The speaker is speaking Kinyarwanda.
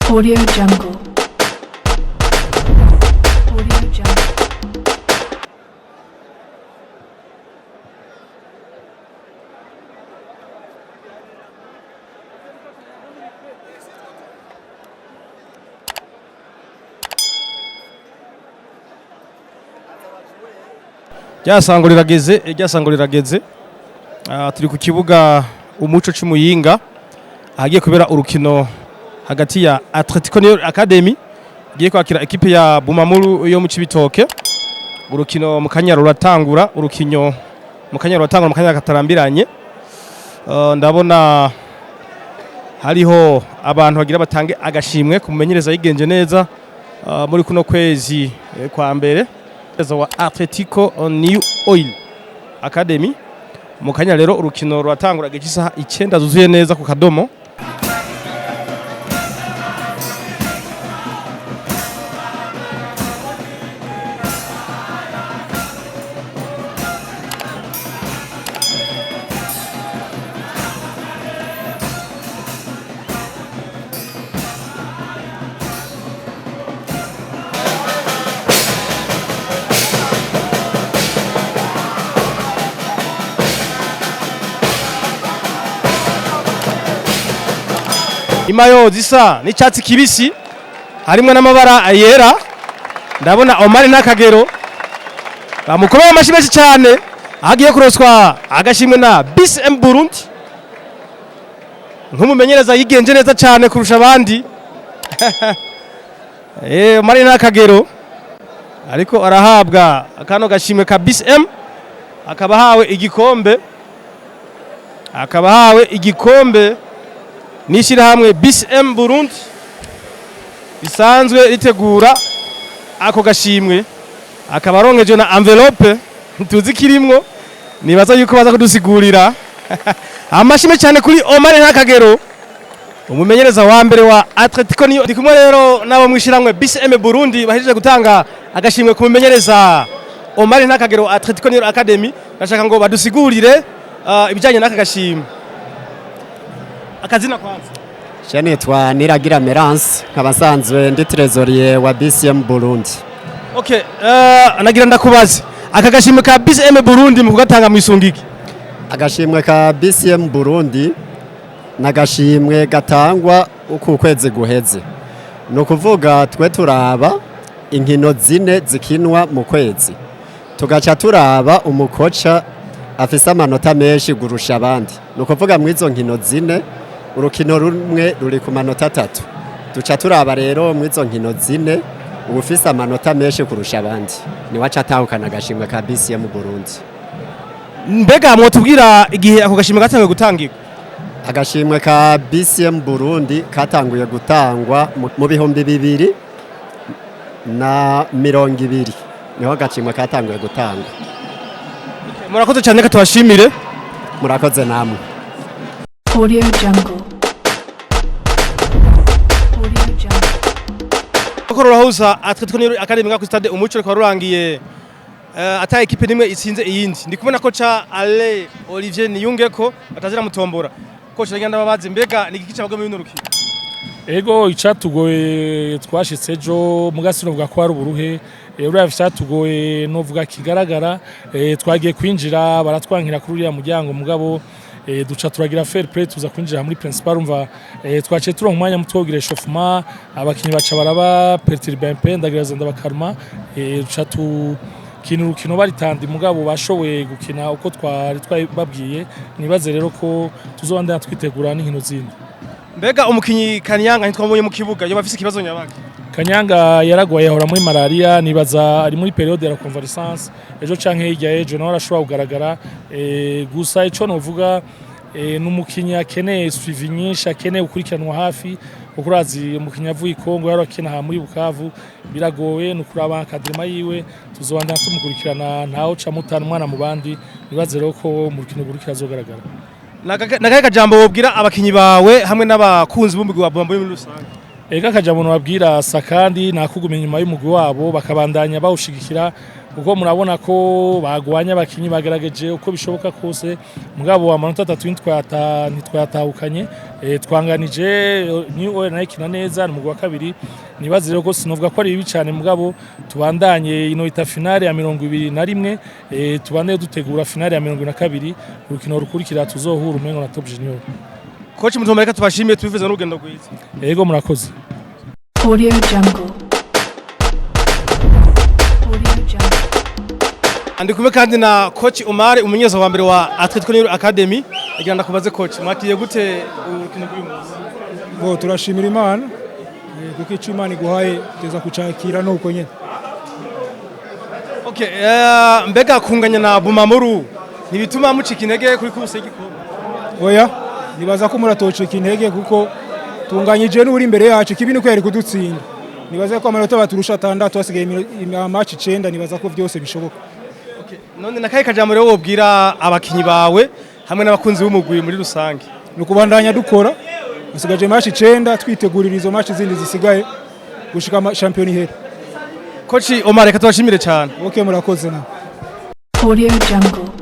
Audio Jungle. Audio Jungle. Ryasango rirageze turi ku kibuga umuco c'Imuyinga ahagiye kubera urukino hagati ya Atletico Academy giye kwakira ekipe ya Bumamuru yo mu Cibitoke. Urukino mu kanya ruratangura, mu kanya katarambiranye. Ndabona hariho abantu bagira batange agashimwe kumumenyereza yigenje neza muri kuno kwezi kwa mbere wa Atletico New Oil Academy. Mu kanya rero urukino ruratangura gisaha 9 zuzuye neza ku kadomo. Imayo zisa n'icyatsi kibisi harimo n'amabara yera. Ndabona Omar n'akagero bamukomeye amashi menshi cyane agiye kuroswa agashimwe na BCM Burundi nk'umumenyereza yigenje neza cyane kurusha abandi. Omar n'akagero ariko arahabwa akano gashimwe ka BCM, akaba hawe igikombe n'ishyirahamwe BCM Burundi bisanzwe ritegura ako gashimwe. Akaba aronkeje na envelope tuzi kirimwo, nibaza yuko baza kudusigurira. Amashime cyane kuri Omar n'akagero umumenyereza wa mbere wa Atletico. Ndi kumwe rero nabo mwishiramwe BCM Burundi bahejeje gutanga agashimwe kumumenyereza Omar n'akagero Atletico Academy. Nashaka ngo badusigurire ibijanye n'aka gashimwe. Akazina kwanza. Nitwa Niragira Merance, kabasanzwe ndi trésorier wa BCM Burundi. Okay, nagira ndakubaze aka gashimwe ka BCM Burundi mu kugatanga mu isungiki. Agashimwe ka BCM Burundi nagashimwe gatangwa uko kwezi guheze. No kuvuga twe turaba inkino zine zikinwa mu kwezi. Tugaca turaba umukoca afise amanota menshi gurusha abandi. No kuvuga mu izo nkino zine urukino rumwe ruri ku manota 3. Duca turaba rero mu izo nkino zine ubufise amanota menshi kurusha abandi ni waca atahukana agashimwe ka BCM Burundi. Mbega mwotubwira igihe ako gashimwe gatangiye gutangirwa? Agashimwe ka BCM Burundi katanguye gutangwa mu bihumbi 2020 niho agashimwe katanguye gutangwa. Murakoze cyane ko tubashimire. Murakoze namwe. Audio Jungle. Audio Jungle. Rahuza Atletico Academy ku stade umuco kwa rurangiye ata equipe nimwe itsinze iyindi. Ndi kubona ko ca Ale Olivier Niyungeko atazira mutombora. Coach agenda babaze mbega ni gikica bagwe mu binurukiro. Ego icatugoye twashitse ejo mugasino vuga ko ari uburuhe. Uriya vyatugoye no vuga kigaragara twagiye kwinjira baratwankira kuri uriya muryango mugabo duca turagira fair play tuza kwinjira muri principal umva twaciye turonka umwanya mutwogira chauffement abakinyi baca baraba perturber impe ndagereza ndabakarma duca kintu urukino baritandi mugabo bashoboye gukina uko twari babwiye. Nibaze rero ko tuzobandana twitegura n'inkino zindi. Mbega umukinyi Kanyanga ntitwabonye mu kibuga yo bafise ikibazo nyabaki. Kanyanga yaragwaye ahora muri malaria, nibaza ari muri periode ya convalescence ejo canke hirya ejo naho arashobora kugaragara. Gusa ico novuga n'umukinyi akeneye suivi nyinshi, akeneye gukurikiranwa hafi kuko urazi umukinyi avuye Kongo yaro akina ha muri Bukavu biragoye nukuraba akadema yiwe tuzobandana tumukurikirana ntaho ca mutana umwana mu bandi. Nibaze rero ko mu rukino gurukira azogaragara. Nagaye kajambo wobwira abakinyi bawe hamwe n'abakunzi b'umugwi wa Bombo muri rusange. Ega kajambo nababwira sakandi nakugumenya inyuma y'umugwi wabo bakabandanya bawushigikira kuko murabona ko bagwanya abakinyi bagerageje uko bishoboka kose mugabo amanota 3 ntitwayatahukanye. twanganije niwe naikina neza mu wa kabiri nibaze rero ko sinovuga ko ari bibi cyane mugabo tubandanye ino ita finale ya 21 tubandanye dutegura finale ya 22 urukino rukurikira tuzohura umengo na Top Junior. Coach mutumareka tubashimiye tubivuze n'urugendo rwiza. Yego murakoze. Audio Jungle. Audio Jungle. Andi kumwe kandi na coach Omar umunyezo wa mbere wa Atletico New Academy agira ndakubaze coach mwakiye gute urukino rw'uyu munsi? Bo turashimira Imana kuko icyo Imana iguhaye teza kucakira nuko nyene. Okay, mbega kunganya na Bumamuru nibituma mucika intege kuri kubuse igikombe? Oya nibaza ko muratoceka intege kuko tunganyije n'uri imbere yacu kibini ko yari kudutsinda. Nibaza ko amanota baturusha 6 hasigaye match 9 nibaza ko byose bishoboka. Okay, none nakaye kajambo rero wobwira abakinyi bawe hamwe n'abakunzi b'umugwi muri rusange. Nukubandanya dukora hasigaje match 9 twitegurira izo match zindi zisigaye gushika champion ihera. Coach Omar reka tubashimire cyane. Okay murakoze na. Audio Jungle.